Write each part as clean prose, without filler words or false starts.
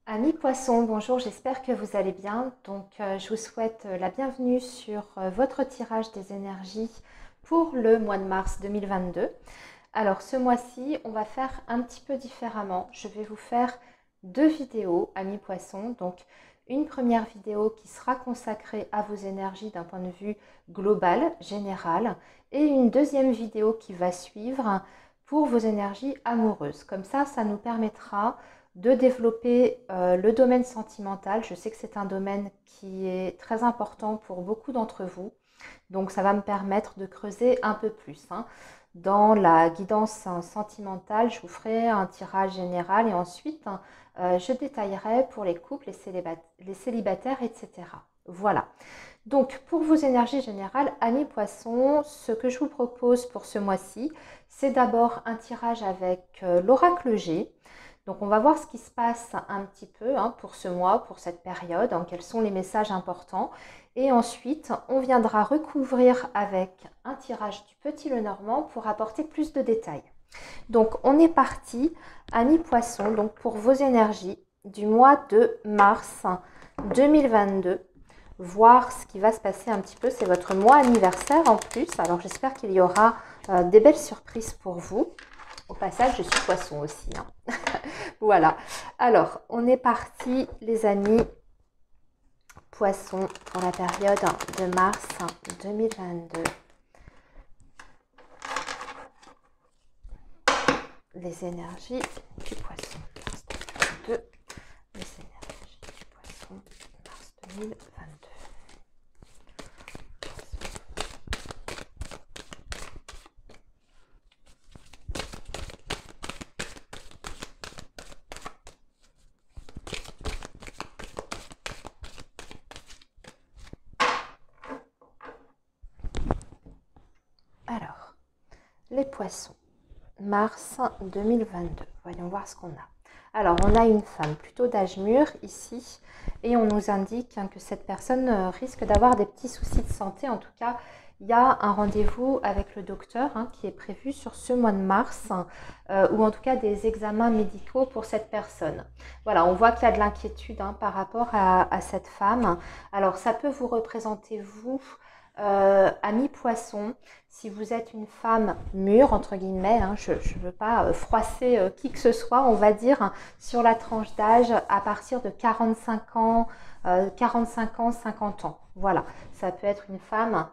Amis poissons, bonjour, j'espère que vous allez bien. Je vous souhaite la bienvenue sur votre tirage des énergies pour le mois de mars 2022. Alors, ce mois-ci, on va faire un petit peu différemment. Je vais vous faire deux vidéos, amis poissons. Donc, une première vidéo qui sera consacrée à vos énergies d'un point de vue global, général, et une deuxième vidéo qui va suivre pour vos énergies amoureuses. Comme ça nous permettra de développer le domaine sentimental. Je sais que c'est un domaine qui est très important pour beaucoup d'entre vous. Donc ça va me permettre de creuser un peu plus. Dans la guidance sentimentale, je vous ferai un tirage général et ensuite je détaillerai pour les couples, les célibataires, etc. Voilà. Donc pour vos énergies générales, amis poissons, ce que je vous propose pour ce mois-ci, c'est d'abord un tirage avec l'oracle G. Donc on va voir ce qui se passe un petit peu pour ce mois, pour cette période, quels sont les messages importants. Et ensuite, on viendra recouvrir avec un tirage du Petit Lenormand pour apporter plus de détails. Donc on est parti, amis poissons, donc pour vos énergies du mois de mars 2022. Voir ce qui va se passer un petit peu. C'est votre mois anniversaire en plus. Alors j'espère qu'il y aura des belles surprises pour vous. Au passage, je suis poisson aussi. Voilà. Alors, on est parti, les amis poissons, pour la période de mars 2022. Les énergies du poisson. Mars 2022. Les énergies du poisson. Mars 2022. Alors, les poissons, mars 2022. Voyons voir ce qu'on a. Alors, on a une femme plutôt d'âge mûr ici et on nous indique que cette personne risque d'avoir des petits soucis de santé. En tout cas, il y a un rendez-vous avec le docteur qui est prévu sur ce mois de mars ou en tout cas des examens médicaux pour cette personne. Voilà, on voit qu'il y a de l'inquiétude par rapport à cette femme. Alors, ça peut vous représenter vous, amis poissons, si vous êtes une femme mûre, entre guillemets, je ne veux pas froisser qui que ce soit, on va dire, sur la tranche d'âge à partir de 45 ans, 50 ans. Voilà, ça peut être une femme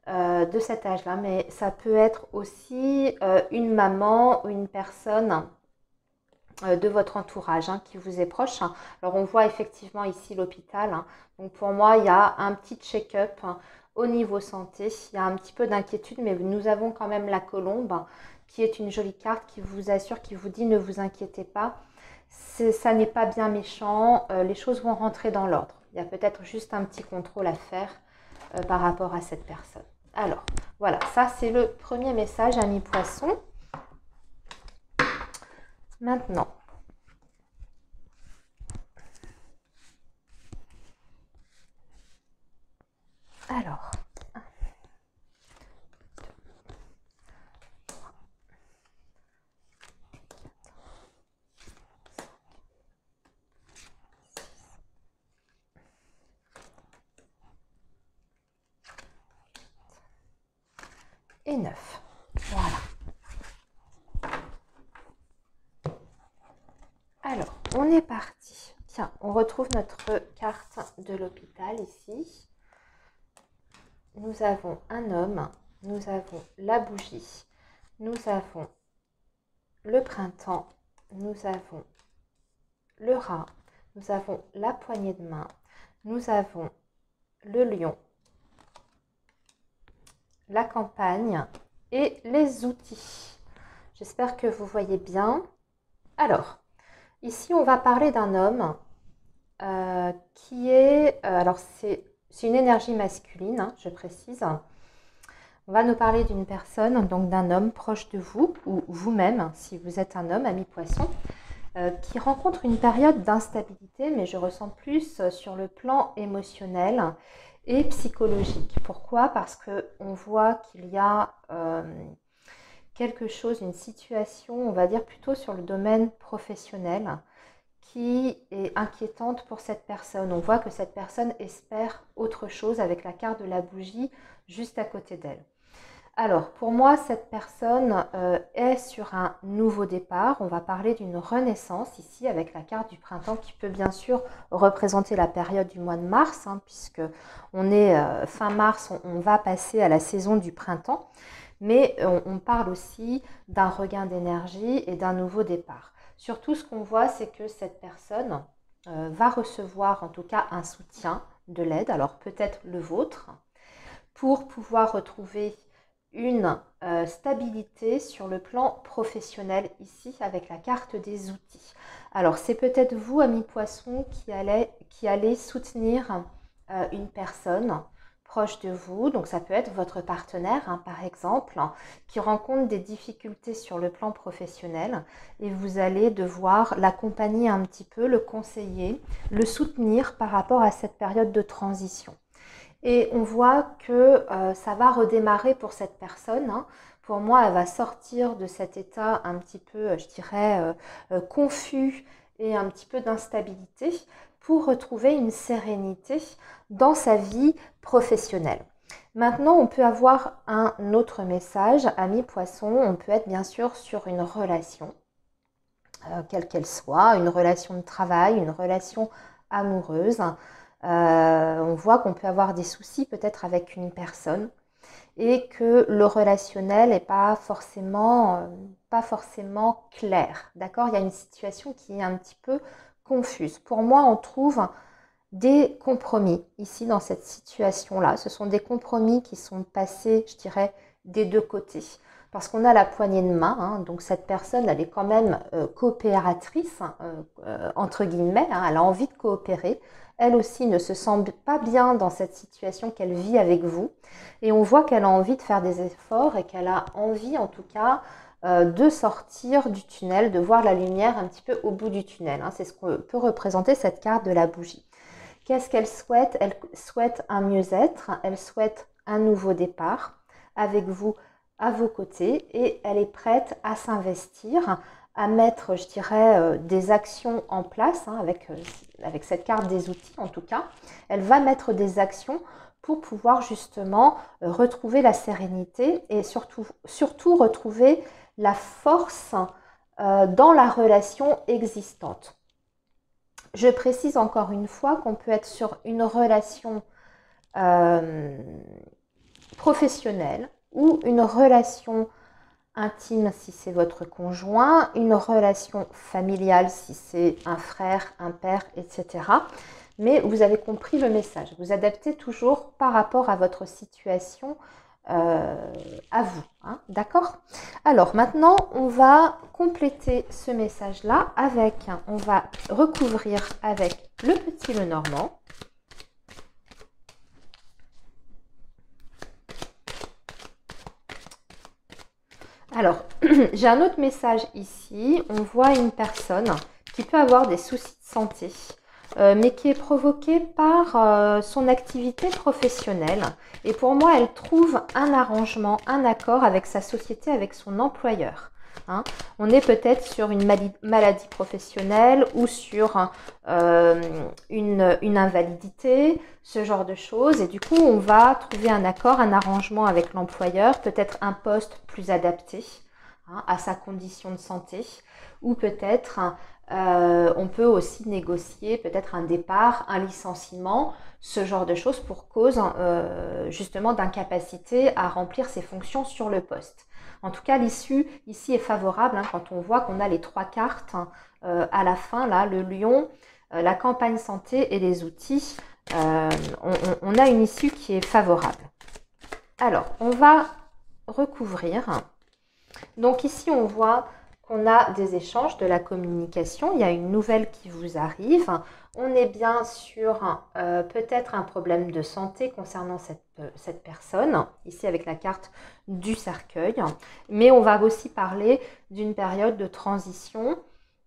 de cet âge-là, mais ça peut être aussi une maman ou une personne de votre entourage qui vous est proche. Alors on voit effectivement ici l'hôpital. Donc pour moi, il y a un petit check-up au niveau santé. Il y a un petit peu d'inquiétude, mais nous avons quand même la colombe qui est une jolie carte qui vous assure, qui vous dit ne vous inquiétez pas. Ça n'est pas bien méchant, les choses vont rentrer dans l'ordre. Il y a peut-être juste un petit contrôle à faire par rapport à cette personne. Alors, voilà, ça c'est le premier message, amis poissons. Maintenant, alors, 9. Voilà. Alors, on est parti. Tiens, on retrouve notre carte de l'hôpital ici. Nous avons un homme, nous avons la bougie, nous avons le printemps, nous avons le rat, nous avons la poignée de main, nous avons le lion, la campagne et les outils. J'espère que vous voyez bien. Alors, ici on va parler d'un homme qui est... alors c'est une énergie masculine, je précise. On va nous parler d'une personne, donc d'un homme proche de vous, ou vous-même, si vous êtes un homme, ami poisson, qui rencontre une période d'instabilité, mais je ressens plus sur le plan émotionnel et psychologique. Pourquoi? Parce qu'on voit qu'il y a quelque chose, une situation, on va dire plutôt sur le domaine professionnel, qui est inquiétante pour cette personne. On voit que cette personne espère autre chose avec la carte de la bougie juste à côté d'elle. Alors, pour moi, cette personne est sur un nouveau départ. On va parler d'une renaissance ici avec la carte du printemps qui peut bien sûr représenter la période du mois de mars, puisque on est fin mars, on va passer à la saison du printemps. Mais on parle aussi d'un regain d'énergie et d'un nouveau départ. Surtout, ce qu'on voit, c'est que cette personne va recevoir en tout cas un soutien, de l'aide, alors peut-être le vôtre, pour pouvoir retrouver une stabilité sur le plan professionnel ici avec la carte des outils. Alors c'est peut-être vous, amis poissons, qui allez soutenir une personne proche de vous, donc ça peut être votre partenaire par exemple, qui rencontre des difficultés sur le plan professionnel et vous allez devoir l'accompagner un petit peu, le conseiller, le soutenir par rapport à cette période de transition. Et on voit que ça va redémarrer pour cette personne. Pour moi, elle va sortir de cet état un petit peu, je dirais, confus et un petit peu d'instabilité pour retrouver une sérénité dans sa vie professionnelle. Maintenant, on peut avoir un autre message, ami poisson. On peut être bien sûr sur une relation, quelle qu'elle soit, une relation de travail, une relation amoureuse. On voit qu'on peut avoir des soucis peut-être avec une personne et que le relationnel n'est pas forcément clair. D'accord? Il y a une situation qui est un petit peu confuse. Pour moi, on trouve des compromis ici dans cette situation-là. Ce sont des compromis qui sont passés, je dirais, des deux côtés. Parce qu'on a la poignée de main, donc cette personne, elle est quand même coopératrice, entre guillemets, elle a envie de coopérer. Elle aussi ne se sent pas bien dans cette situation qu'elle vit avec vous. Et on voit qu'elle a envie de faire des efforts et qu'elle a envie, en tout cas, de sortir du tunnel, de voir la lumière un petit peu au bout du tunnel. C'est ce que peut représenter cette carte de la bougie. Qu'est-ce qu'elle souhaite? Elle souhaite un mieux-être, elle souhaite un nouveau départ avec vous à vos côtés et elle est prête à s'investir, à mettre, je dirais, des actions en place avec cette carte des outils en tout cas. Elle va mettre des actions pour pouvoir justement retrouver la sérénité et surtout retrouver la force dans la relation existante. Je précise encore une fois qu'on peut être sur une relation professionnelle ou une relation intime si c'est votre conjoint, une relation familiale si c'est un frère, un père, etc. Mais vous avez compris le message. Vous adaptez toujours par rapport à votre situation à vous. D'accord? Alors maintenant, on va compléter ce message-là on va recouvrir avec le petit Lenormand. Alors, j'ai un autre message ici. On voit une personne qui peut avoir des soucis de santé, mais qui est provoquée par son activité professionnelle. Et pour moi, elle trouve un arrangement, un accord avec sa société, avec son employeur. On est peut-être sur une maladie professionnelle ou sur une invalidité, ce genre de choses. Et du coup, on va trouver un accord, un arrangement avec l'employeur, peut-être un poste plus adapté à sa condition de santé. Ou peut-être, on peut aussi négocier peut-être un départ, un licenciement, ce genre de choses pour cause justement d'incapacité à remplir ses fonctions sur le poste. En tout cas, l'issue ici est favorable quand on voit qu'on a les 3 cartes à la fin, là, le lion, la campagne santé et les outils. On a une issue qui est favorable. Alors, on va recouvrir. Donc ici, on voit qu'on a des échanges, de la communication. Il y a une nouvelle qui vous arrive. On est bien sur peut-être un problème de santé concernant cette personne, ici avec la carte du cercueil. Mais on va aussi parler d'une période de transition,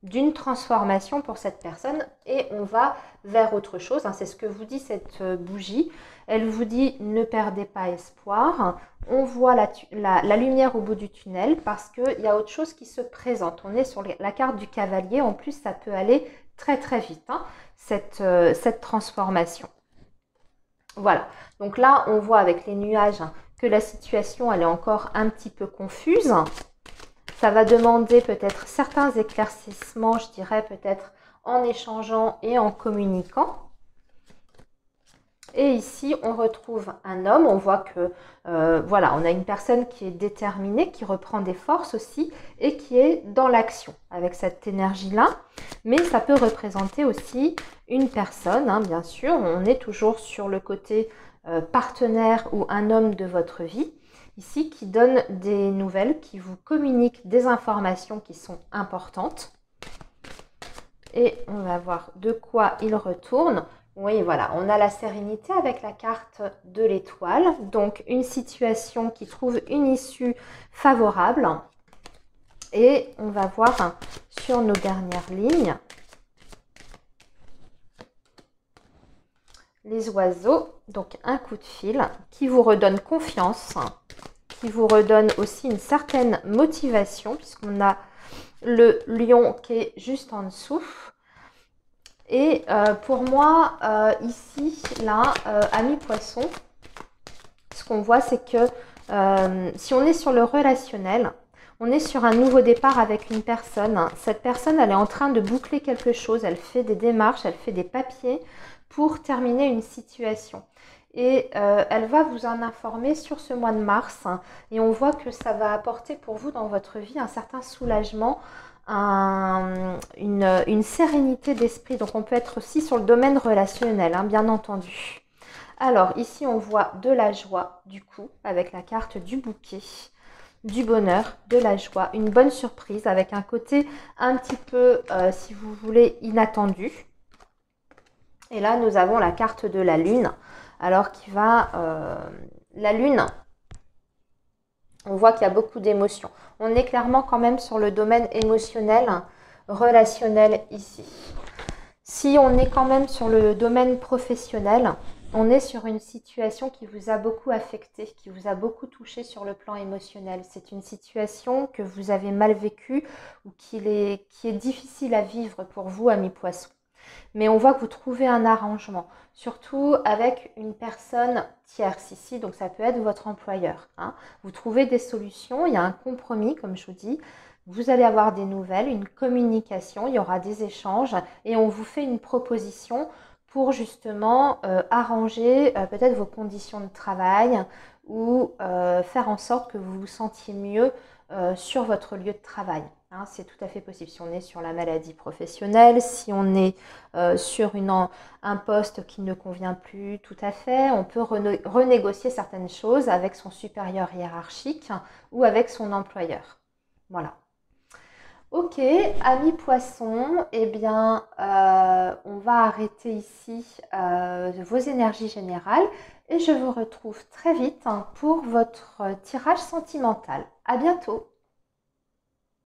d'une transformation pour cette personne et on va vers autre chose. C'est ce que vous dit cette bougie. Elle vous dit ne perdez pas espoir. On voit la lumière au bout du tunnel parce qu'il y a autre chose qui se présente. On est sur la carte du cavalier. En plus, ça peut aller très très vite, hein, cette transformation. Voilà, donc là on voit avec les nuages que la situation elle est encore un petit peu confuse. Ça va demander peut-être certains éclaircissements, je dirais peut-être en échangeant et en communiquant. Et ici, on retrouve un homme, on voit que, voilà, on a une personne qui est déterminée, qui reprend des forces aussi et qui est dans l'action avec cette énergie-là. Mais ça peut représenter aussi une personne, hein, bien sûr, on est toujours sur le côté partenaire ou un homme de votre vie, ici, qui donne des nouvelles, qui vous communique des informations qui sont importantes. Et on va voir de quoi il retourne. Oui, voilà, on a la sérénité avec la carte de l'étoile. Donc, une situation qui trouve une issue favorable. Et on va voir sur nos dernières lignes les oiseaux. Donc, un coup de fil qui vous redonne confiance, qui vous redonne aussi une certaine motivation, puisqu'on a le lion qui est juste en dessous. Et pour moi, ici, là, amis poissons, ce qu'on voit, c'est que si on est sur le relationnel, on est sur un nouveau départ avec une personne. Cette personne, elle est en train de boucler quelque chose, elle fait des démarches, elle fait des papiers pour terminer une situation. Et elle va vous en informer sur ce mois de mars. Et on voit que ça va apporter pour vous dans votre vie un certain soulagement, une sérénité d'esprit. Donc on peut être aussi sur le domaine relationnel, hein, bien entendu. Alors ici on voit de la joie du coup avec la carte du bouquet, du bonheur, de la joie, une bonne surprise avec un côté un petit peu, si vous voulez, inattendu. Et là nous avons la carte de la lune, alors qui va, la lune, on voit qu'il y a beaucoup d'émotions. On est clairement quand même sur le domaine émotionnel, relationnel ici. Si on est quand même sur le domaine professionnel, on est sur une situation qui vous a beaucoup affecté, qui vous a beaucoup touché sur le plan émotionnel. C'est une situation que vous avez mal vécue ou qui est difficile à vivre pour vous, amis poissons. Mais on voit que vous trouvez un arrangement, surtout avec une personne tierce ici, donc ça peut être votre employeur, hein. Vous trouvez des solutions, il y a un compromis, comme je vous dis, vous allez avoir des nouvelles, une communication, il y aura des échanges et on vous fait une proposition pour justement arranger peut-être vos conditions de travail ou faire en sorte que vous vous sentiez mieux sur votre lieu de travail. Hein, c'est tout à fait possible. Si on est sur la maladie professionnelle, si on est sur un poste qui ne convient plus tout à fait, on peut renégocier certaines choses avec son supérieur hiérarchique ou avec son employeur. Voilà. Ok, amis poissons, eh bien, on va arrêter ici vos énergies générales et je vous retrouve très vite pour votre tirage sentimental. À bientôt!